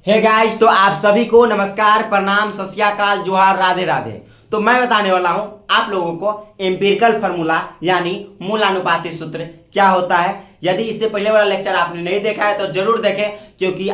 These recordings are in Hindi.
हे गाइस, तो आप सभी को नमस्कार, प्रणाम, सत श्री अकाल, जोहार, राधे राधे। तो मैं बताने वाला हूं आप लोगों को एम्पिरिकल फार्मूला यानी मूलानुपाती सूत्र क्या होता है। यदि इससे पहले वाला लेक्चर आपने नहीं देखा है तो जरूर देखें, क्योंकि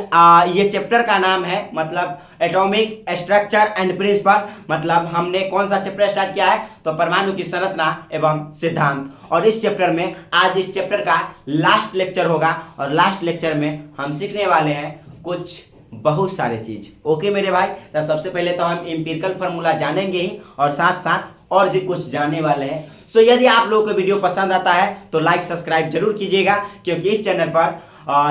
ये चैप्टर का नाम है मतलब एटॉमिक स्ट्रक्चर एंड प्रिंसिपल। मतलब हमने कौन सा चैप्टर स्टार्ट किया है तो परमाणु की संरचना एवं सिद्धांत। और इस चैप्टर में आज इस चैप्टर का लास्ट लेक्चर होगा और लास्ट लेक्चर में हम सीखने वाले हैं कुछ बहुत सारे चीज। ओके मेरे भाई, तो सबसे पहले तो हम एम्पिरिकल फार्मूला जानेंगे ही और साथ साथ और भी कुछ जानने वाले हैं। सो यदि आप लोगों को वीडियो पसंद आता है तो लाइक सब्सक्राइब जरूर कीजिएगा, क्योंकि इस चैनल पर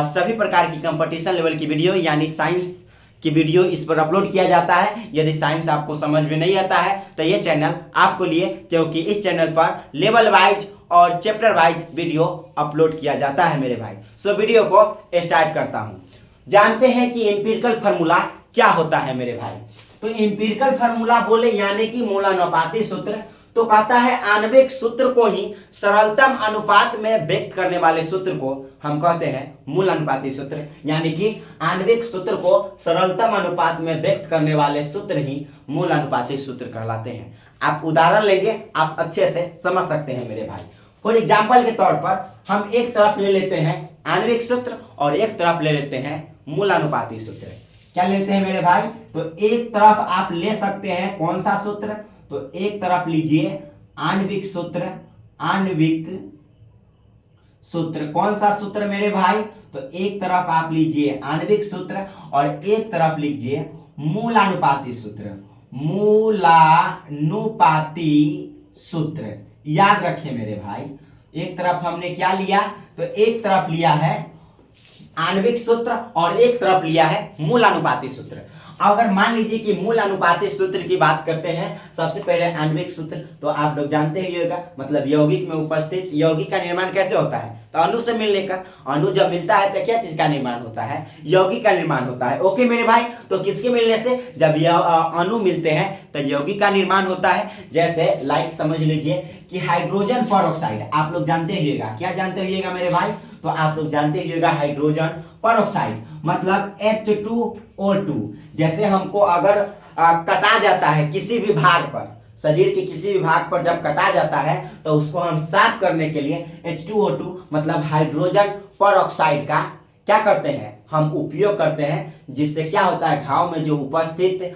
सभी प्रकार की कंपटीशन लेवल की वीडियो यानी साइंस की वीडियो इस पर अपलोड किया जाता है। यदि साइंस आपको समझ में नहीं आता है तो ये चैनल आपको लिए, क्योंकि इस चैनल पर लेवल वाइज और चैप्टर वाइज वीडियो अपलोड किया जाता है मेरे भाई। सो वीडियो को स्टार्ट करता हूँ। जानते हैं कि एम्पिरिकल फार्मूला क्या होता है मेरे भाई। तो एम्पिरिकल फार्मूला बोले यानी कि मूलानुपाती सूत्र, तो कहता है आणविक सूत्र को ही सरलतम अनुपात में व्यक्त करने वाले सूत्र को हम कहते हैं मूलानुपाती सूत्र। यानी कि आणविक सूत्र को सरलतम अनुपात में व्यक्त करने वाले सूत्र ही मूलानुपाती सूत्र कहलाते हैं। आप उदाहरण लेंगे, आप अच्छे से समझ सकते हैं मेरे भाई। फॉर एग्जाम्पल के तौर पर हम एक तरफ ले लेते हैं आणविक सूत्र और एक तरफ ले लेते हैं मूलानुपाती सूत्र। क्या लेते हैं मेरे भाई? तो एक तरफ आप ले सकते हैं कौन सा सूत्र, तो एक तरफ लीजिए आणविक सूत्र। आणविक सूत्र कौन सा सूत्र मेरे भाई? तो एक तरफ आप लीजिए आणविक सूत्र और एक तरफ लीजिए मूलानुपाती सूत्र। मूलानुपाती सूत्र याद रखिए मेरे भाई, एक तरफ हमने क्या लिया तो एक तरफ लिया है आणविक सूत्र और एक तरफ लिया है मूलानुपाती सूत्र। अगर मान लीजिए कि मूलानुपाती सूत्र की बात करते हैं, सबसे पहले आणविक सूत्र तो आप लोग जानते ही होगा, मतलब यौगिक में उपस्थित यौगिक का निर्माण कैसे होता है, तो अणु से मिल लेकर अणु जब मिलता है तो क्या चीज का निर्माण होता है, यौगिक का निर्माण होता है। ओके मेरे भाई, तो किसके मिलने से, जब अणु मिलते हैं तो यौगिक का निर्माण होता है। जैसे लाइक समझ लीजिए कि हाइड्रोजन परऑक्साइड आप लोग जानते होइएगा। क्या जानते होइएगा मेरे भाई? तो आप लोग जानते होइएगा हाइड्रोजन परऑक्साइड मतलब H2O2। जैसे हमको अगर कटा जाता है किसी भी भाग पर, शरीर के किसी भी भाग पर जब कटा जाता है तो उसको हम साफ करने के लिए H2O2 मतलब हाइड्रोजन परऑक्साइड का क्या करते हैं, हम उपयोग करते हैं। जिससे क्या होता है, घाव में जो उपस्थित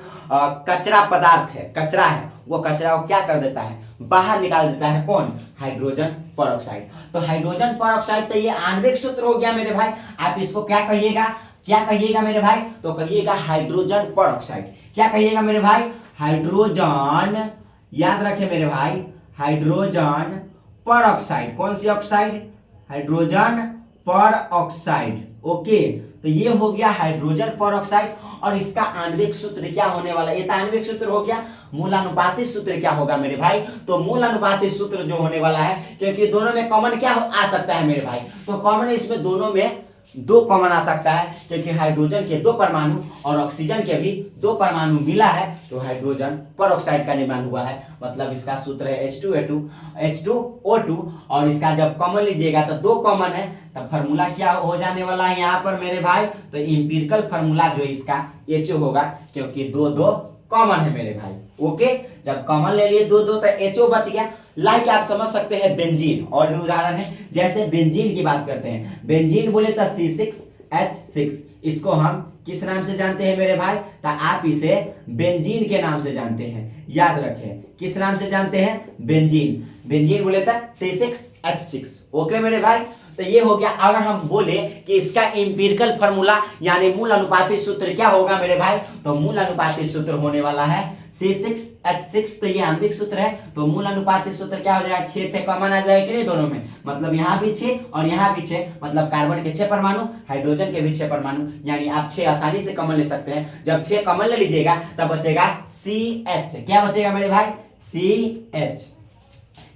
कचरा पदार्थ है, कचरा है, वो कचरा को क्या कर देता है, बाहर निकाल देता है। कौन? Hydrogen peroxide. तो हाइड्रोजन परऑक्साइड तो ये आणविक सूत्र हो गया मेरे भाई। आप इसको क्या कहिएगा, क्या कहिएगा मेरे भाई? तो कहिएगा हाइड्रोजन परऑक्साइड। क्या कहिएगा मेरे भाई? हाइड्रोजन, याद रखे मेरे भाई, हाइड्रोजन परऑक्साइड। कौन सी ऑक्साइड? Hydrogen peroxide. ओके, तो ये हो गया हाइड्रोजन परऑक्साइड। और इसका आणविक सूत्र क्या होने वाला, ये तो आणविक सूत्र हो गया। मूलानुपाती सूत्र क्या होगा मेरे भाई? तो मूलानुपाती सूत्र जो होने वाला है, क्योंकि दोनों में कॉमन क्या आ सकता है मेरे भाई, तो कॉमन इसमें दोनों में दो कॉमन आ सकता है, क्योंकि हाइड्रोजन के दो परमाणु और ऑक्सीजन के भी दो परमाणु मिला है तो हाइड्रोजन परऑक्साइड का निर्माण हुआ है। मतलब इसका सूत्र है H2O2 और इसका जब कॉमन लीजिएगा तो दो कॉमन है, तब फार्मूला क्या हो जाने वाला है यहाँ पर मेरे भाई? तो एम्पिरिकल फार्मूला जो इसका HO होगा, क्योंकि दो दो कॉमन है मेरे भाई। ओके, जब कॉमन ले लिए दो दो तो HO बच गया। लाइक आप समझ सकते हैं बेंजीन, और भी उदाहरण है। जैसे बेंजीन की बात करते हैं, बेंजीन बोले तो C6H6, इसको हम किस नाम से जानते हैं मेरे भाई? तो आप इसे बेंजीन के नाम से जानते हैं। याद रखें, किस नाम से जानते हैं? बेंजीन। बेंजीन बोले तो C6H6। ओके मेरे भाई, तो ये हो गया। अगर हम बोले कि इसका एम्पिरिकल फार्मूला यानी मूल अनुपाती सूत्र क्या होगा मेरे भाई? तो मूल अनुपाती सूत्र होने वाला है C6H6। तो ये आणविक सूत्र है, तो मूल अनुपाती सूत्र क्या हो जाएगा? 6 कॉमन आ जाएगा कि नहीं दोनों में, मतलब यहाँ भी 6 और यहाँ भी 6, मतलब कार्बन के 6 परमाणु, हाइड्रोजन के भी 6 परमाणु, यानी आप 6 आसानी से कॉमन ले सकते हैं। जब 6 कॉमन ले लीजिएगा तब बचेगा CH। क्या बचेगा मेरे भाई? CH।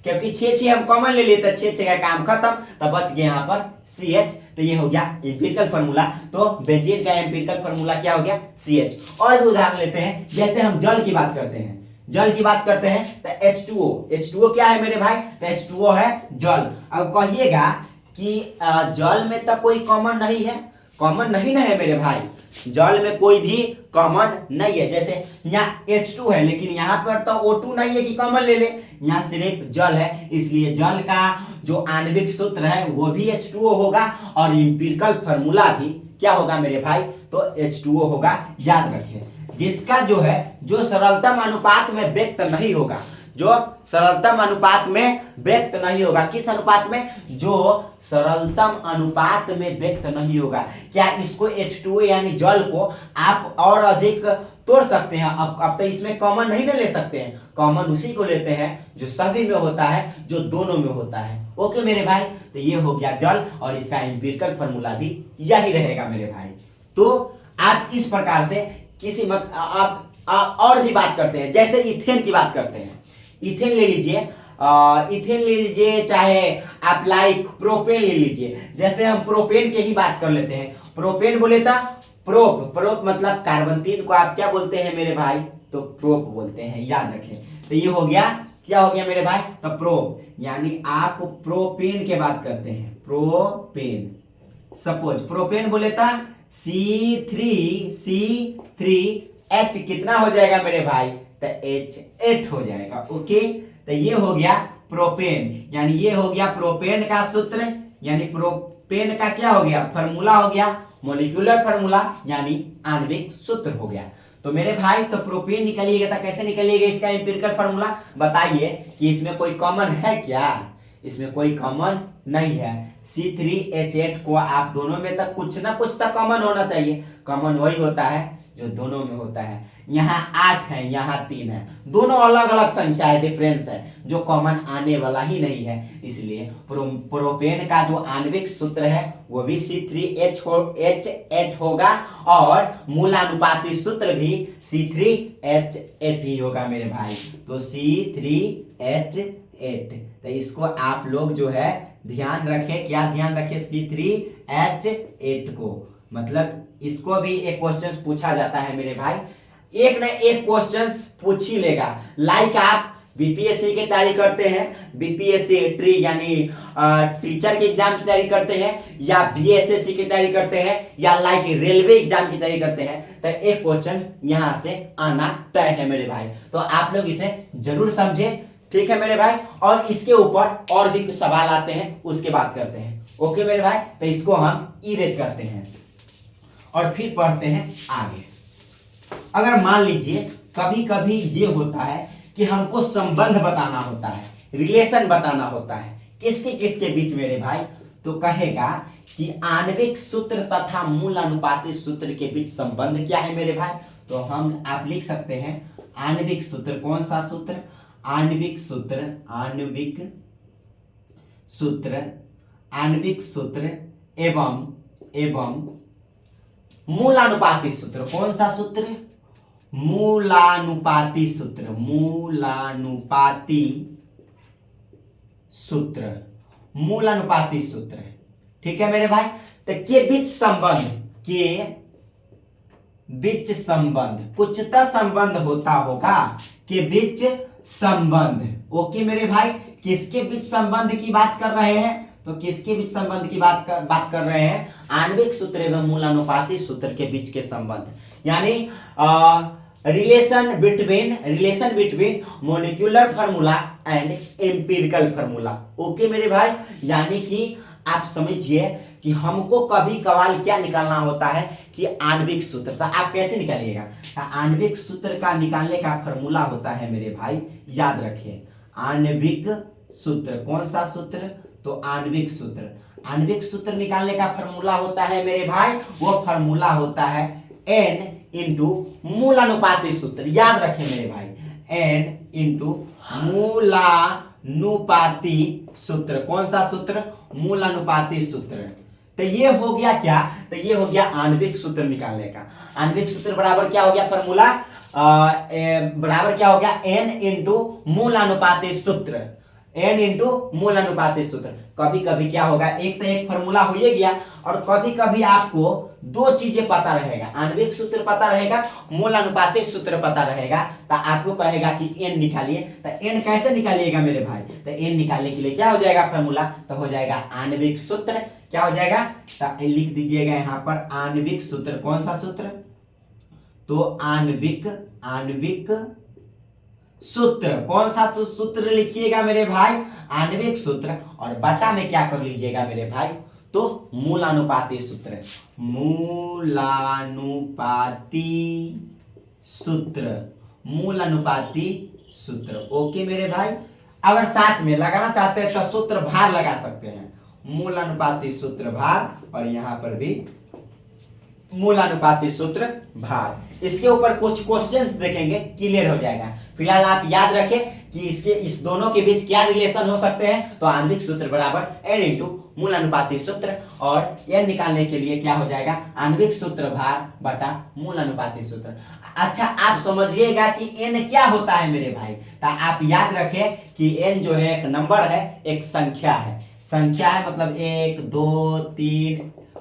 क्योंकि 6 हम कॉमन ले लिए तो 6 का काम खत्म, तब बच गया यहाँ पर CH। तो ये हो गया एम्पिरिकल फार्मूला। तो बेंजीन का एम्पिरिकल फार्मूला क्या हो गया? CH। और भी उदाहरण लेते हैं, जैसे हम जल की बात करते हैं, जल की बात करते हैं तो H2O क्या है मेरे भाई? तो H2O है जल। अब कहिएगा कि जल में तो कोई कॉमन नहीं है, कॉमन नहीं ना है मेरे भाई, जल में कोई भी कॉमन नहीं है। जैसे यहाँ H2 है लेकिन यहाँ पर तो O2 नहीं है कि कॉमन ले ले, यहाँ सिर्फ जल है, इसलिए जल का जो आणविक सूत्र है वो भी H2O होगा और एम्पिरिकल फार्मूला भी क्या होगा मेरे भाई, तो H2O होगा। याद रखिए, जिसका जो है जो सरलतम अनुपात में व्यक्त नहीं होगा, जो सरलतम अनुपात में व्यक्त नहीं होगा, किस अनुपात में, जो सरलतम अनुपात में व्यक्त नहीं होगा। क्या इसको H2O यानी जल को आप और अधिक तोड़ सकते हैं? अब तो इसमें कॉमन नहीं ना ले सकते हैं, कॉमन उसी को लेते हैं जो सभी में होता है, जो दोनों में होता है। ओके मेरे भाई, तो ये हो गया जल और इसका एम्पिरिकल फार्मूला भी यही रहेगा मेरे भाई। तो आप इस प्रकार से किसी मत आप और भी बात करते हैं, जैसे इथेन की बात करते हैं। इथेन ले लीजिए, इथेन ले लीजिए, चाहे आप लाइक प्रोपेन ले लीजिए। जैसे हम प्रोपेन के ही बात कर लेते हैं, प्रोपेन बोले था प्रोप मतलब कार्बन 3 को आप क्या बोलते हैं मेरे भाई, तो प्रोप बोलते हैं। याद रखें, तो ये हो गया, क्या हो गया मेरे भाई, तो प्रोप, यानी आप प्रोपेन के बात करते हैं, प्रोपेन। सपोज प्रोपेन बोले था C3H कितना हो जाएगा मेरे भाई, तो H8 हो जाएगा। ओके, तो ये हो गया प्रोपेन, यानी ये हो गया प्रोपेन का सूत्र, यानी प्रोपेन का क्या हो गया, फार्मूला हो गया, मॉलिक्यूलर फार्मूला यानी आणविक सूत्र हो गया। तो मेरे भाई, तो प्रोपेन निकालिएगा तो कैसे निकालिएगा इसका एम्पिरिकल फार्मूला, बताइए कि इसमें कोई कॉमन है क्या, इसमें कोई कॉमन नहीं है। C3H8 को आप दोनों में तक कुछ ना कुछ तक कॉमन होना चाहिए, कॉमन वही होता है जो दोनों में होता है। यहाँ 8 है, यहाँ 3 है, दोनों अलग अलग संख्या है, डिफरेंस है, जो कॉमन आने वाला ही नहीं है। इसलिए प्रोपेन का जो आणविक सूत्र है वो भी C3H8 होगा और मूलानुपाती सूत्र भी C3H8 ही होगा मेरे भाई। तो C3H8, तो इसको आप लोग जो है ध्यान रखें, क्या ध्यान रखें, C3H8 को, मतलब इसको भी एक क्वेश्चन पूछा जाता है मेरे भाई, एक न एक क्वेश्चन पूछ ही लेगा। लाइक आप बीपीएससी की तैयारी करते हैं, बीपीएससी ट्री यानी टीचर के एग्जाम की तैयारी करते हैं, या बीएसएससी की तैयारी करते हैं, या लाइक रेलवे एग्जाम की तैयारी करते हैं, तो एक क्वेश्चन यहां से आना तय है मेरे भाई। तो आप लोग इसे जरूर समझे, ठीक है मेरे भाई। और इसके ऊपर और भी कुछ सवाल आते हैं, उसके बात करते हैं। ओके मेरे भाई, तो इसको हम इरेज करते हैं और फिर पढ़ते हैं आगे। अगर मान लीजिए कभी कभी ये होता है कि हमको संबंध बताना होता है, रिलेशन बताना होता है, किसके किसके बीच मेरे भाई, तो कहेगा कि आणविक सूत्र तथा मूल अनुपाती सूत्र के बीच संबंध क्या है मेरे भाई। तो हम आप लिख सकते हैं आणविक सूत्र, कौन सा सूत्र, आणविक सूत्र, आणविक सूत्र एवं मूलानुपाती सूत्र, कौन सा सूत्र, मूलानुपाती सूत्र, मूलानुपाती सूत्र, ठीक है मेरे भाई। तो के बीच संबंध, कुछ तो संबंध होता होगा, के बीच संबंध। ओके मेरे भाई, किसके बीच संबंध की बात कर रहे हैं, तो किसके बीच संबंध की बात कर रहे हैं, आणविक सूत्र एवं मूलानुपाती सूत्र के बीच के संबंध, यानी relation between molecular formula and empirical formula. Okay मेरे भाई, यानी कि आप समझिए कि हमको कभी कभार क्या निकालना होता है कि आणविक सूत्र, तो आप कैसे निकालिएगा, आणविक सूत्र का निकालने का फार्मूला होता है मेरे भाई, याद रखिए आणविक सूत्र, कौन सा सूत्र, तो आणविक सूत्र निकालने का फार्मूला होता है मेरे भाई, वो फार्मूला होता है n इंटू मूलानुपाती सूत्र। याद रखें मेरे भाई, n इंटू मूलानुपाती सूत्र, कौन सा सूत्र, मूलानुपाती सूत्र। तो ये हो गया क्या, तो ये हो गया आणविक सूत्र निकालने का। आणविक सूत्र बराबर क्या हो गया, फार्मूला बराबर क्या हो गया, n इंटू मूलानुपाती सूत्र, n इंटू मूलानुपाती सूत्र। कभी कभी क्या होगा, एक तो एक फार्मूला हो ही गया, और कभी कभी आपको दो चीजें पता रहेगा, आणविक सूत्र पता रहेगा, मूलानुपाती सूत्र पता रहेगा, तो आपको कहेगा कि n निकालिए। तो n कैसे निकालिएगा मेरे भाई, तो n निकालने के लिए क्या हो जाएगा फार्मूला, तो हो जाएगा आणविक सूत्र क्या हो जाएगा, तो लिख दीजिएगा यहाँ पर आणविक सूत्र। कौन सा सूत्र, तो आणविक सूत्र। कौन सा सूत्र लिखिएगा मेरे भाई, आणविक सूत्र। और बटा में क्या कर लीजिएगा मेरे भाई, तो मूलानुपाती सूत्र, मूलानुपाती सूत्र। ओके मेरे भाई। अगर साथ में लगाना चाहते हैं तो सूत्र भार लगा सकते हैं, मूलानुपाती सूत्र भार, और यहां पर भी मूलानुपाती सूत्र भार। इसके ऊपर कुछ क्वेश्चन देखेंगे, क्लियर हो जाएगा। फिलहाल आप याद रखें कि इस दोनों के बीच क्या रिलेशन हो सकते हैं, तो आणविक सूत्र बराबर n इंटू मूलानुपाती सूत्र, और n निकालने के लिए क्या हो जाएगा, आणविक सूत्र भार बटा मूलानुपाती सूत्र। अच्छा, आप समझिएगा कि n क्या होता है मेरे भाई, तो आप याद रखें कि n जो है एक नंबर है, एक संख्या है। संख्या है मतलब 1 2 3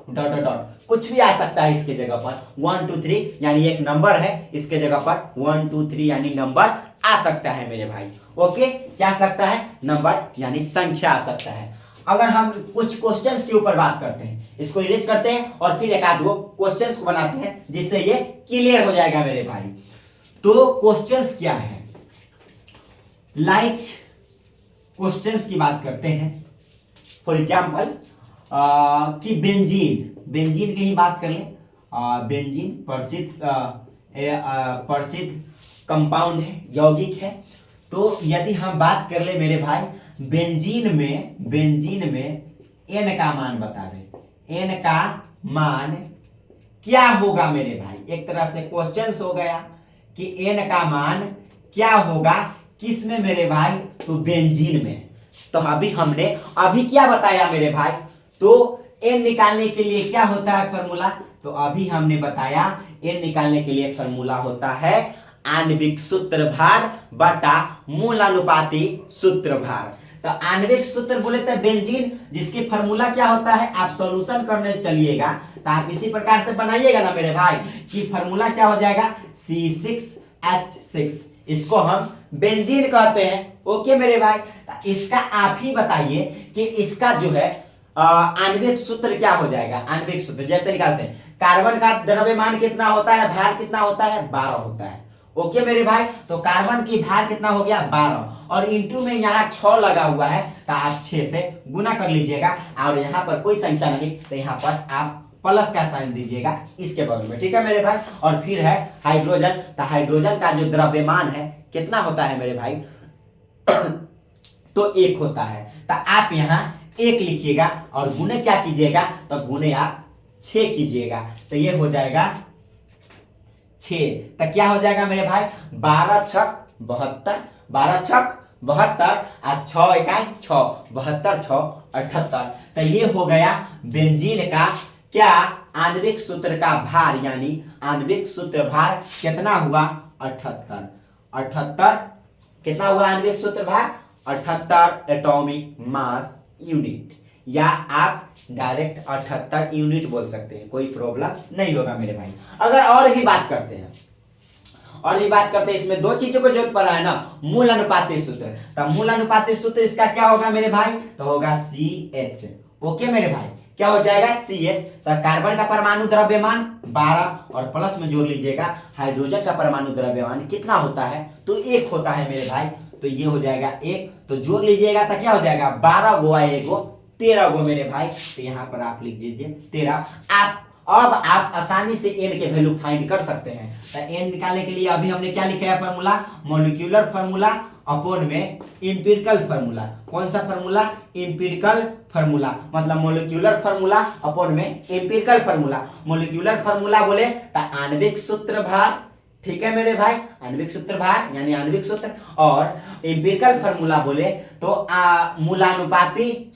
डॉट डॉट डॉट कुछ भी आ सकता है इसके जगह पर, 1 2 3 यानी एक नंबर है, इसके जगह पर 1 2 3 यानी नंबर आ सकता है मेरे भाई। ओके, क्या आ सकता है, नंबर यानी संख्या आ सकता है। अगर हम कुछ क्वेश्चंस के ऊपर बात करते हैं, इसको इरेज करते हैं और फिर एक आध गो क्वेश्चंस को बनाते हैं जिससे ये क्लियर हो जाएगा मेरे भाई। तो क्वेश्चंस क्या है, लाइक क्वेश्चंस की बात करते हैं। फॉर एग्जाम्पल कि बेंजीन की ही बात कर लें। बेंजीन प्रसिद्ध कंपाउंड है, यौगिक है। तो यदि हम बात कर ले मेरे भाई, बेंजीन में n का मान बता दें, n का मान क्या होगा मेरे भाई। एक तरह से क्वेश्चन हो गया कि n का मान क्या होगा, किस में मेरे भाई, तो बेंजीन में। तो अभी क्या बताया मेरे भाई, तो n निकालने के लिए क्या होता है फॉर्मूला, तो अभी हमने बताया n निकालने के लिए फॉर्मूला होता है आणविक सूत्र भार बटा मूलानुपाती सूत्र भार। तो आणविक सूत्र बोले तो बेंजीन, जिसकी फॉर्मूला क्या होता है, आप सॉल्यूशन करने चलिएगा तो आप इसी प्रकार से बनाइएगा ना मेरे भाई, कि फॉर्मूला क्या हो जाएगा, C6H6। इसको हम बेंजीन कहते हैं। ओके मेरे भाई, तो इसका आप ही बताइए कि इसका जो है आणविक सूत्र क्या हो जाएगा। आणविक सूत्र जैसे निकालते हैं, कार्बन का द्रव्यमान कितना होता है, भार कितना होता है, 12 होता है। ओके मेरे भाई, तो कार्बन की भार कितना हो गया, 12, और इंटू में यहाँ 6 लगा हुआ है, तो आप 6 से गुना कर लीजिएगा, और यहाँ पर कोई संख्या नहीं तो यहाँ पर आप प्लस का साइन दीजिएगा इसके बगल में, ठीक है मेरे भाई। और फिर है हाइड्रोजन, तो हाइड्रोजन का जो द्रव्यमान है कितना होता है मेरे भाई, तो 1 होता है। तो आप यहाँ 1 लिखिएगा और गुने क्या कीजिएगा, तो गुने आप 6 कीजिएगा, तो ये हो जाएगा 6। तो क्या हो जाएगा मेरे भाई, 12 छक 72, 12 छक 72 और 6 इकाई 6, 72 6 78। तो ये हो गया बेंजीन का क्या, आणविक सूत्र का भार, यानी आणविक सूत्र भार कितना हुआ, 78 कितना हुआ आणविक सूत्र भार, 78 एटॉमिक मास यूनिट, या आप डायरेक्ट 78 यूनिट बोल सकते हैं, कोई प्रॉब्लम नहीं होगा मेरे भाई। अगर और भी बात करते हैं, इसमें 2 चीजों को जरूरत पड़ा है ना, मूल अनुपाती सूत्र। तो मूल अनुपाती सूत्र इसका क्या होगा मेरे भाई, तो होगा CH। ओके मेरे भाई, क्या हो जाएगा CH। तो कार्बन का परमाणु द्रव्यमान 12, और प्लस में जोड़ लीजिएगा हाइड्रोजन का परमाणु द्रव्यमान कितना होता है, तो 1 होता है मेरे भाई। तो ये हो जाएगा 1, तो जोड़ लीजिएगा तो क्या हो जाएगा, 12 गुआ 1 13 गो मेरे भाई। तो यहाँ पर आप लिख दीजिए 13। अब आप आसानी से n के वैल्यू फाइंड कर सकते हैं। तो n निकालने के लिए अभी हमने क्या लिखा है फॉर्मूला, मॉलिक्यूलर फॉर्मूला अपॉन में इंपिरिकल फॉर्मूला। कौन सा फॉर्मूला, इंपिरिकल फॉर्मूला, मतलब मॉलिक्यूलर फॉर्मूला अपॉन में इंपिरिकल फॉर्मूला। मॉलिक्यूलर फॉर्मूला बोले तो आणविक सूत्र भार, ठीक है मेरे भाई, आणविक सूत्र भार यानी आणविक सूत्र, और इंपिरिकल फॉर्मूला बोले तो मूलानुपाती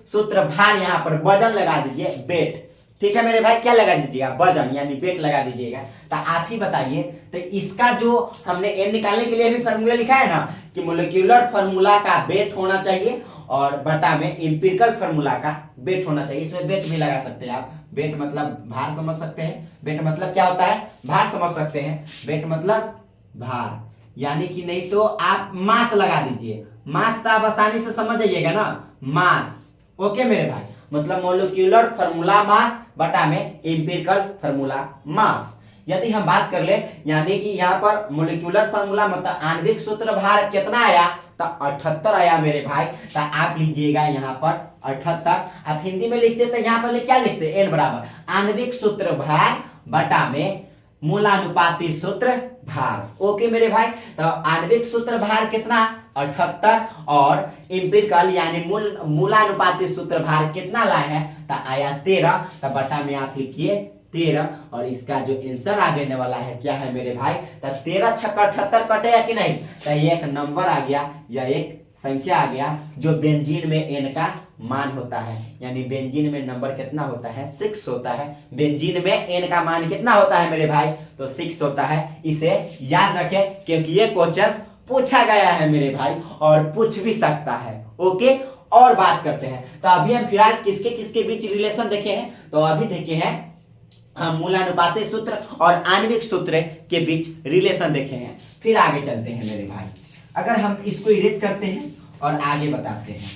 सूत्र भार, यहाँ पर वजन लगा दीजिए, वेट, ठीक है मेरे भाई, क्या लगा दीजिएगा, वजन यानी वेट लगा दीजिएगा। तो आप ही बताइए, तो इसका जो हमने n निकालने के लिए भी फॉर्मूला लिखा है ना, कि मॉलिक्यूलर फॉर्मूला का वेट होना चाहिए और बटा में इंपिरिकल फॉर्मूला का वेट होना चाहिए। इसमें वेट भी लगा सकते हैं आप, वेट मतलब भार समझ सकते हैं, वेट मतलब क्या होता है, भार समझ सकते हैं, वेट मतलब भार, यानी कि नहीं तो आप मास लगा दीजिए। मास तो आप आसानी से समझ जाइएगा ना, मास ओके मेरे भाई, मतलब मोलिक्यूलर फार्मूला मास बटा में एम्पिरिकल फार्मूला मास। यदि हम बात कर ले यानी कि यहाँ पर मोलिक्यूलर फार्मूला मतलब आणविक सूत्र भार कितना आया, तो 78 आया मेरे भाई। तो आप लीजिएगा यहाँ पर 78, आप हिंदी में लिखते तो यहाँ पर क्या लिखते, एन बराबर आणविक सूत्र भार बटा में मूलानुपाती सूत्र भार। ओके मेरे भाई, तो आणविक सूत्र भार कितना 78 और इंपिरिकल यानी मूलानुपाती सूत्र भार कितना लाए हैं, तो आया 13। तो बटा में आप लिखिए 13 और इसका जो आंसर आ जाने वाला है क्या है मेरे भाई, तो 13 छक्का 78 कटेगा कि नहीं, तो ये एक नंबर आ गया या एक संख्या आ गया जो बेंजीन में एन का मान होता है। यानी बेंजीन में नंबर कितना होता है, 6 होता है। बेंजीन में एन का मान कितना होता है मेरे भाई, तो 6 होता है। इसे याद रखें क्योंकि ये क्वेश्चन पूछा गया है मेरे भाई और पूछ भी सकता है। ओके, और बात करते हैं। तो अभी हम फिलहाल किसके किसके बीच रिलेशन देखे हैं, तो अभी देखे हैं हम मूलानुपाती सूत्र और आणविक सूत्र के बीच रिलेशन देखे हैं। फिर आगे चलते हैं मेरे भाई, अगर हम इसको इरेज करते हैं और आगे बताते हैं।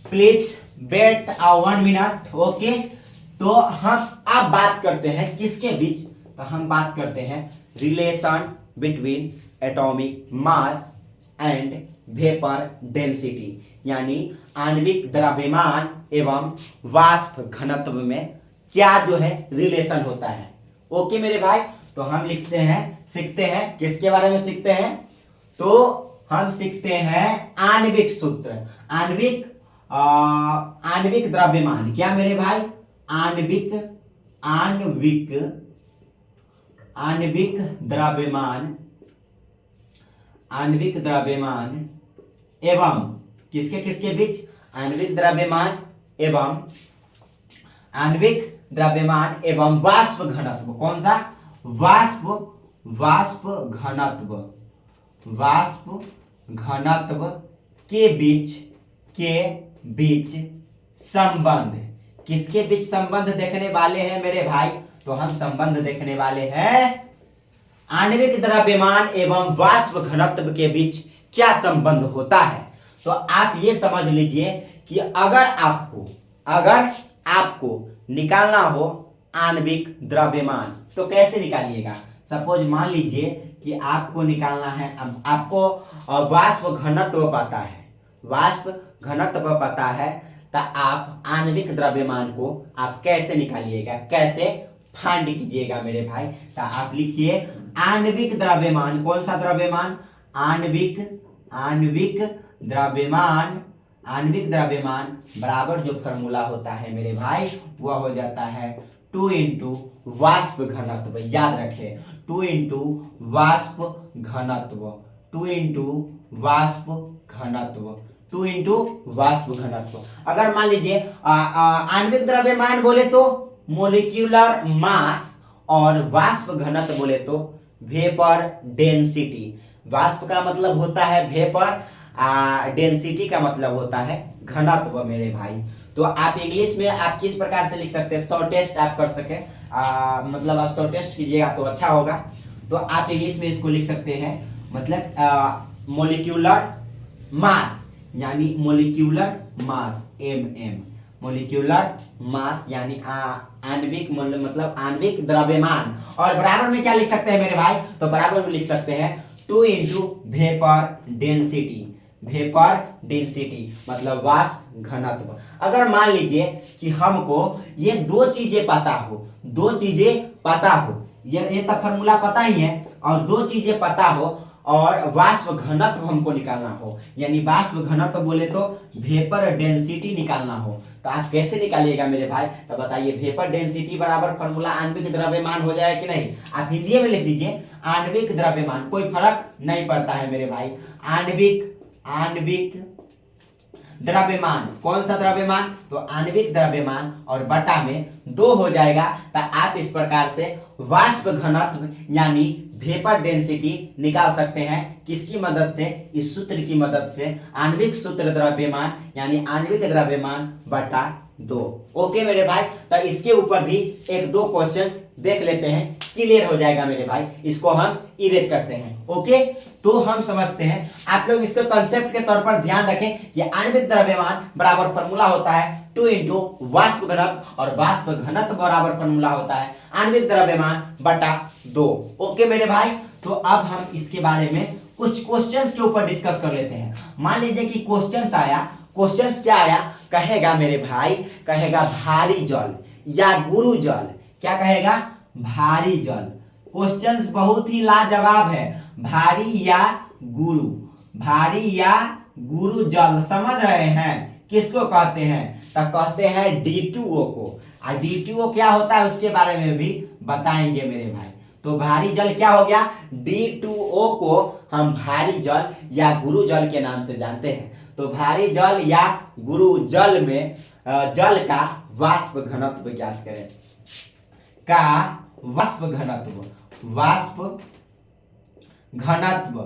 Please wait 1 minute. ओके, तो हम अब बात करते हैं किसके बीच, तो हम बात करते हैं relation between atomic mass and vapour density, यानी आणविक द्रव्यमान एवं वाष्प घनत्व में क्या जो है रिलेशन होता है। ओके मेरे भाई, तो हम लिखते हैं सीखते हैं किसके बारे में सीखते हैं, तो हम सीखते हैं आणविक सूत्र, आणविक द्रव्यमान। क्या मेरे भाई, आणविक द्रव्यमान एवं किसके किसके बीच, आणविक द्रव्यमान एवं वाष्प घनत्व। कौन सा, वाष्प घनत्व के बीच संबंध। किसके बीच संबंध देखने वाले हैं मेरे भाई, तो हम संबंध देखने वाले हैं आणविक द्रव्यमान एवं वाष्प घनत्व के बीच क्या संबंध होता है। तो आप ये समझ लीजिए कि अगर आपको निकालना हो आणविक द्रव्यमान तो कैसे निकालिएगा। सपोज मान लीजिए कि आपको निकालना है, अब आपको वाष्प घनत्व पता है, तो आप आणविक द्रव्यमान को आप कैसे निकालिएगा, कैसे फाइंड कीजिएगा मेरे भाई। तो आप लिखिए आणविक द्रव्यमान, कौन सा द्रव्यमान, आणविक द्रव्यमान बराबर जो फॉर्मूला होता है मेरे भाई वह हो जाता है 2 इंटू वाष्प घनत्व। याद रखें 2 इंटू वाष्प घनत्व। अगर मान लीजिए आणविक द्रव्यमान बोले तो मोलिक्यूलर मास और वाष्प घनत्व बोले तो वेपर डेंसिटी। वाष्प का मतलब होता है वेपर, डेंसिटी का मतलब होता है घनत्व मेरे भाई। तो आप इंग्लिश में आप किस प्रकार से लिख सकते हैं, शॉर्टेस्ट आप कर सके, मतलब आप शॉर्टेस्ट कीजिएगा तो अच्छा होगा। तो आप इंग्लिश में इसको लिख सकते हैं, मतलब मोलिक्यूलर मास यानी मोलिक्यूलर मास MM, मोलिक्यूलर मास यानी आणविक मतलब आणविक द्रव्यमान। और बराबर में क्या लिख सकते हैं मेरे भाई, तो बराबर में लिख सकते हैं 2 इंटू वेपर डेंसिटी मतलब वाष्प घनत्व। अगर मान लीजिए कि हमको ये दो चीजें पता हो, ये तो फॉर्मूला पता ही है, और दो चीजें पता हो और वाष्प घनत्व हमको निकालना हो, यानी वाष्प घनत्व बोले तो वेपर डेंसिटी निकालना हो, तो आप कैसे निकालिएगा मेरे भाई, तो बताइए। वेपर डेंसिटी बराबर फॉर्मूला आणविक द्रव्यमान हो जाए कि नहीं। आप हिंदी में लिख दीजिए आणविक द्रव्यमान, कोई फर्क नहीं पड़ता है मेरे भाई। आणविक द्रव्यमान, कौन सा द्रव्यमान, तो आणविक द्रव्यमान और बटा में 2 हो जाएगा। तो आप इस प्रकार से वाष्प घनत्व यानी वेपर डेंसिटी निकाल सकते हैं किसकी मदद से, इस सूत्र की मदद से, आणविक सूत्र द्रव्यमान यानी आणविक द्रव्यमान बटा 2। ओके मेरे भाई, तो इसके ऊपर भी एक दो क्वेश्चंस देख लेते हैं, क्लियर हो जाएगा मेरे भाई। इसको हम इरेज करते हैं। ओके, तो हम समझते हैं, आप लोग इसके कंसेप्ट के तौर पर ध्यान रखें कि आणविक द्रव्यमान बराबर फॉर्मूला होता है 2 इंटू वाष्प घनत्व, और वाष्प घनत्व बराबर फॉर्मूला होता है आणविक द्रव्यमान बटा 2। ओके मेरे भाई, तो अब हम इसके बारे में कुछ क्वेश्चंस के ऊपर डिस्कस कर लेते हैं। मान लीजिए कि क्वेश्चंस आया, क्वेश्चंस क्या आया, कहेगा मेरे भाई, कहेगा भारी जल या गुरु जल, क्या कहेगा, भारी जल। क्वेश्चंस बहुत ही लाजवाब है, भारी या गुरु, भारी या गुरु जल, समझ रहे हैं किसको कहते हैं, तो कहते हैं D2O को। और D2O क्या होता है उसके बारे में भी बताएंगे मेरे भाई। तो भारी जल क्या हो गया, D2O को हम भारी जल या गुरु जल के नाम से जानते हैं। तो भारी जल या गुरु जल में जल का वाष्प घनत्व ज्ञात करें, का वाष्प घनत्व, वाष्प घनत्व,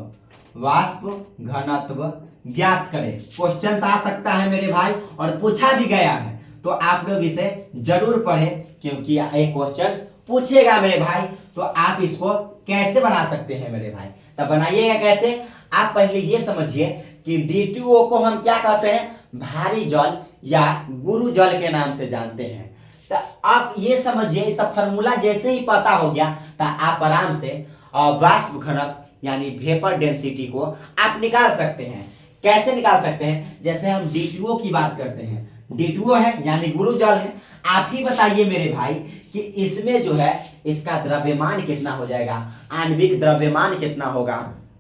वाष्प घनत्व ज्ञात करें। क्वेश्चन आ सकता है मेरे भाई, और पूछा भी गया है, तो आप लोग इसे जरूर पढ़ें क्योंकि एक क्वेश्चन पूछेगा मेरे भाई। तो आप इसको कैसे बना सकते हैं मेरे भाई, तब बनाइएगा कैसे। आप पहले ये समझिए कि D2O को हम क्या कहते हैं, भारी जल या गुरु जल के नाम से जानते हैं। तो आप ये समझिए, इसका फॉर्मूला जैसे ही पता हो गया तो आप आराम से वाष्प घनत्व यानी वेपर डेंसिटी को आप निकाल सकते हैं। कैसे निकाल सकते हैं, जैसे हम D2O की बात करते हैं, D2O है यानी गुरु जल है। आप ही बताइए मेरे भाई कि इसमें जो है इसका द्रव्यमान कितना हो जाएगा, आणविक द्रव्यमान कितना होगा,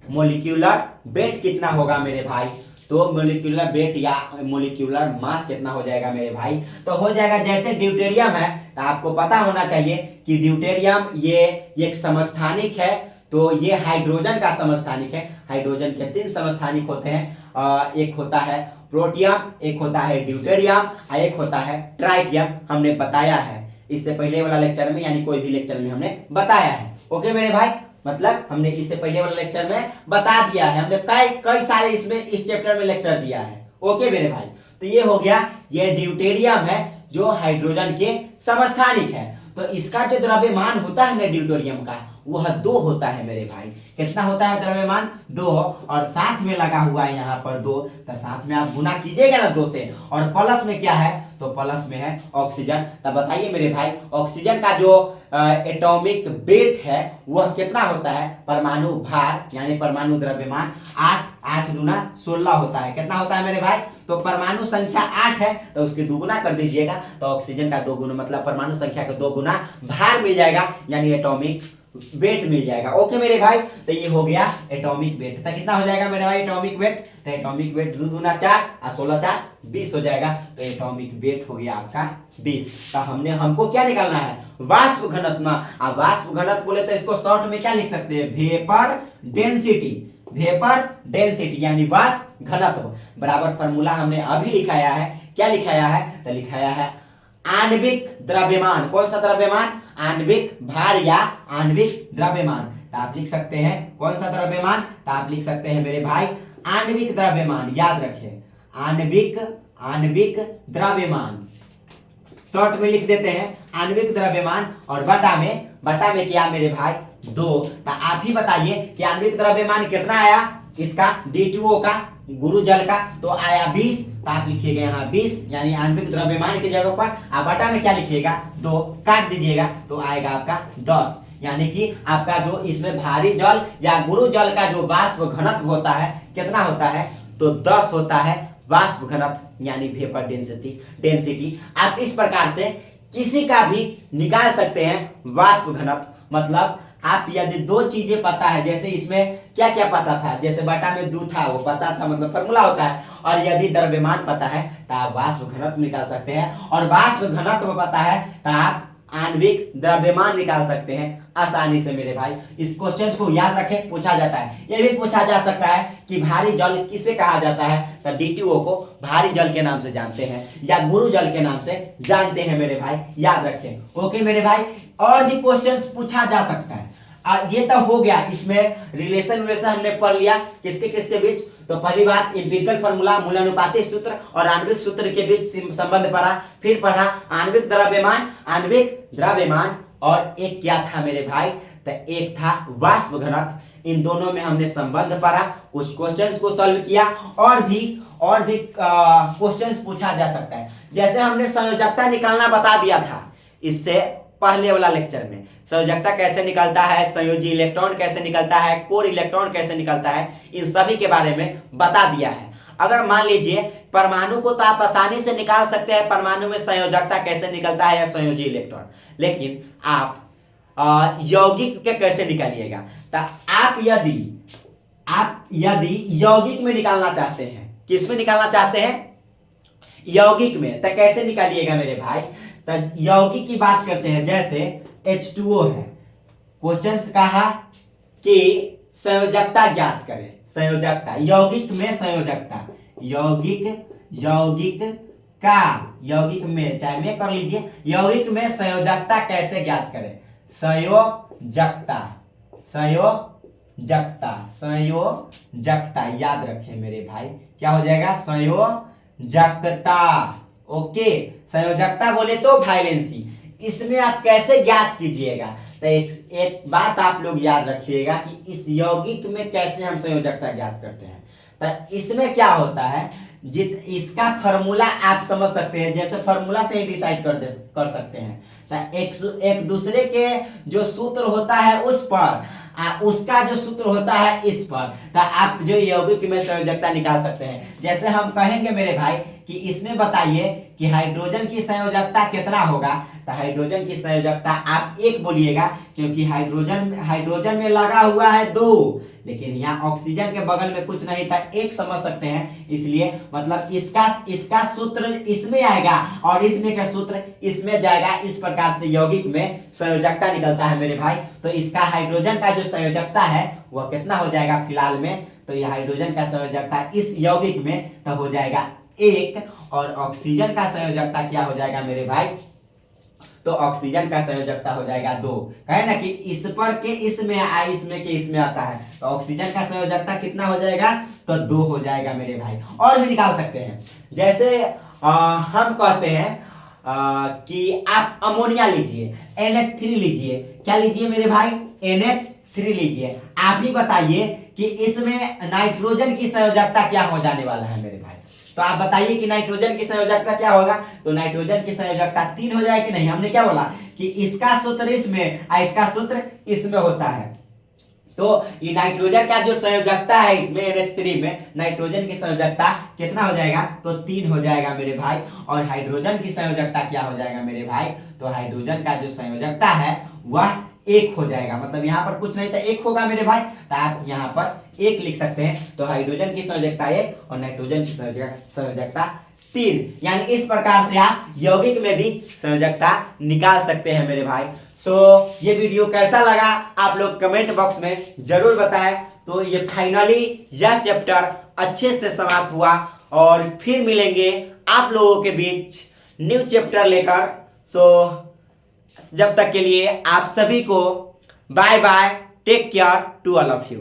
मोलिक्यूलर वेट कितना होगा मेरे भाई। तो मोलिक्यूलर वेट या मोलिक्यूलर मास कितना हो जाएगा मेरे भाई, तो हो जाएगा जैसे ड्यूटेरियम है, तो आपको पता होना चाहिए कि ड्यूटेरियम ये एक समस्थानिक है। तो ये हाइड्रोजन का समस्थानिक है। हाइड्रोजन के 3 समस्थानिक होते हैं, एक होता है प्रोटियम, एक होता है ड्यूटेरियम और एक होता है ट्राइटियम। हमने बताया है इससे पहले वाला लेक्चर में, यानी कोई भी लेक्चर में हमने बताया है। ओके मेरे भाई, मतलब हमने इससे पहले वाले लेक्चर में बता दिया है, हमने कई सारे इसमें इस चैप्टर में लेक्चर दिया है। ओके मेरे भाई, तो ये हो गया, ये ड्यूटेरियम है जो हाइड्रोजन के समस्थानिक है। तो इसका जो द्रव्यमान होता है ना ड्यूटेरियम का, वह 2 होता है मेरे भाई। कितना होता है द्रव्यमान, 2, और साथ में लगा हुआ है यहाँ पर 2, तो साथ में आप गुना कीजिएगा ना 2 से, और प्लस में क्या है, तो प्लस में है ऑक्सीजन। तब बताइए मेरे भाई, ऑक्सीजन का जो एटॉमिक वेट है वह कितना होता है, परमाणु भार यानी परमाणु द्रव्यमान 8, 8 दूना 16 होता है। कितना होता है मेरे भाई, तो परमाणु संख्या 8 है, तो उसके दुगुना कर दीजिएगा, तो ऑक्सीजन का 2 गुना, मतलब परमाणु संख्या का 2 गुना भार मिल जाएगा, यानी एटॉमिक वेट मिल जाएगा। ओके मेरे भाई, तो ये हो गया एटॉमिक वेट। तो कितना हो जाएगा मेरे भाई एटॉमिक वेट, तो एटॉमिक वेट 2 दूना 4 और 16 4 20 हो जाएगा। तो एटॉमिक वेट हो गया आपका 20। तो हमको क्या निकालना है, वाष्प घनत्व। अब वाष्प घनत्व बोले तो इसको शॉर्ट में क्या लिख सकते हैं, वेपर डेंसिटी, वेपर डेंसिटी यानी वाष्प घनत्व बराबर फॉर्मूला हमने अभी लिखाया है। क्या लिखाया है, तो लिखाया है आणविक द्रव्यमान। कौन सा द्रव्यमान, आणविक भार या आणविक द्रव्यमान। तो आप लिख सकते हैं कौन सा द्रव्यमान, तो आप लिख सकते हैं मेरे भाई आणविक द्रव्यमान। याद रखें आणविक द्रव्यमान, शॉर्ट में लिख देते हैं आणविक द्रव्यमान, और बटा में क्या मेरे भाई 2। तो आप ही बताइए कि आणविक द्रव्यमान कितना आया इसका, D2O का, गुरु जल का, तो आया 20। तो आप लिखिएगा यहाँ 20, यानी आणविक द्रव्यमान की जगह पर आप बटा में क्या लिखिएगा 2, काट दीजिएगा तो आएगा आपका 10। यानी कि आपका जो इसमें भारी जल या गुरु जल का जो वाष्प घनत्व होता है कितना होता है, तो 10 होता है वाष्प घनत्व यानी वेपर डेंसिटी। आप इस प्रकार से किसी का भी निकाल सकते हैं वाष्प घनत्व। मतलब आप यदि 2 चीजें पता है, जैसे इसमें क्या क्या पता था, जैसे बटा में 2 था वो पता था, मतलब फॉर्मूला होता है, और यदि द्रव्यमान पता है तो आप वाष्प घनत्व निकाल सकते हैं, और वाष्प घनत्व पता है तो आप आणविक द्रव्यमान निकाल सकते हैं आसानी से मेरे भाई। इस क्वेश्चन को याद रखें, पूछा जाता है। यह भी पूछा जा सकता है कि भारी जल किसे कहा जाता है, तो D2O को भारी जल के नाम से जानते हैं या गुरु जल के नाम से जानते हैं मेरे भाई, याद रखें। ओके मेरे भाई, और भी क्वेश्चंस पूछा जा सकता है। ये तो हो गया, इसमें रिलेशन हमने पढ़ लिया किसके किसके बीच। तो पहली बात एम्पिरिकल फार्मूला, मूलानुपातिक सूत्र और आणविक सूत्र के बीच संबंध पढ़ा। फिर पढ़ा आणविक द्रव्यमान और एक क्या था मेरे भाई, तो एक था वाष्प घनत्व। इन दोनों में हमने संबंध पढ़ा, कुछ क्वेश्चंस को सॉल्व किया और भी क्वेश्चंस पूछा जा सकता है। जैसे हमने संयोजकता निकालना बता दिया था इससे पहले वाला लेक्चर में, संयोजकता कैसे निकलता है, संयोजी इलेक्ट्रॉन कैसे निकलता है, कोर इलेक्ट्रॉन कैसे निकलता है, इन सभी के बारे में बता दिया है। अगर मान लीजिए परमाणु को तो आप आसानी से निकाल सकते हैं, परमाणु में संयोजकता कैसे निकलता है या संयोजी इलेक्ट्रॉन, लेकिन आप यौगिक के कैसे निकालिएगा। तो आप यदि यौगिक में निकालना चाहते हैं, किस में निकालना चाहते हैं, यौगिक में, तो कैसे निकालिएगा मेरे भाई। तो यौगिक की बात करते हैं, जैसे H2O है, क्वेश्चन कहा कि संयोजकता ज्ञात करें। संयोजकता यौगिक में, संयोजकता यौगिक में, चाहे में कर लीजिए, यौगिक में संयोजकता कैसे ज्ञात करें। संयोजकता याद रखें मेरे भाई, क्या हो जाएगा, संयोजकता। ओके, संयोजकता बोले तो वाइलेंसी, इसमें आप कैसे ज्ञात कीजिएगा। तो एक बात आप लोग याद रखिएगा कि इस यौगिक में कैसे हम संयोजकता ज्ञात करते हैं। तो इसमें क्या होता है, इसका फॉर्मूला आप समझ सकते हैं, जैसे फॉर्मूला से ही डिसाइड कर सकते हैं। तो एक दूसरे के जो सूत्र होता है उस पर, उसका जो सूत्र होता है इस पर, तो आप जो यौगिक में संयोजकता निकाल सकते हैं। जैसे हम कहेंगे मेरे भाई कि इसमें बताइए कि हाइड्रोजन की संयोजकता कितना होगा, तो हाइड्रोजन की संयोजकता आप 1 बोलिएगा, क्योंकि हाइड्रोजन में लगा हुआ है 2, लेकिन यहाँ ऑक्सीजन के बगल में कुछ नहीं था, 1 समझ सकते हैं। इसलिए मतलब इसका सूत्र इसमें आएगा और इसमें का सूत्र इसमें जाएगा। इस प्रकार से यौगिक में संयोजकता निकलता है मेरे भाई। तो इसका हाइड्रोजन का जो संयोजकता है वह कितना हो जाएगा फिलहाल में, तो यह हाइड्रोजन का संयोजकता इस यौगिक में तब हो जाएगा 1, और ऑक्सीजन का संयोजकता क्या हो जाएगा मेरे भाई, तो ऑक्सीजन का संयोजकता हो जाएगा 2। कहे ना कि इस पर के इसमें इसमें के इसमें आता है, तो ऑक्सीजन का संयोजकता कितना हो जाएगा, तो 2 हो जाएगा मेरे भाई। और भी निकाल सकते हैं, जैसे हम कहते हैं कि आप अमोनिया लीजिए, NH3 लीजिए, क्या लीजिए मेरे भाई, NH3 लीजिए। आप ही बताइए कि इसमें नाइट्रोजन की संयोजकता क्या हो जाने वाला है मेरे भाई। तो आप बताइए कि नाइट्रोजन की संयोजकता क्या होगा, तो नाइट्रोजन की संयोजकता 3 हो जाएगी। नहीं, हमने क्या बोला कि इसका सूत्र इसमें और इसका सूत्र इसमें होता है। तो ये नाइट्रोजन का जो संयोजकता है इसमें NH3 में, नाइट्रोजन की संयोजकता कितना हो जाएगा, तो 3 हो जाएगा मेरे भाई। और हाइड्रोजन की संयोजकता क्या हो जाएगा मेरे भाई, तो हाइड्रोजन का जो संयोजकता है वह 1 हो जाएगा। मतलब यहाँ पर कुछ नहीं था, 1 होगा मेरे भाई, तो आप यहाँ पर 1 लिख सकते हैं। तो हाइड्रोजन की संयोजकता 1 और नाइट्रोजन की संयोजकता 3। यानी इस प्रकार से आप यौगिक में भी संयोजकता निकाल सकते हैं मेरे भाई। ये वीडियो कैसा लगा आप लोग कमेंट बॉक्स में जरूर बताएं। तो ये फाइनली यह चैप्टर अच्छे से समाप्त हुआ और फिर मिलेंगे आप लोगों के बीच न्यू चैप्टर लेकर। जब तक के लिए आप सभी को bye bye, take care to all of you.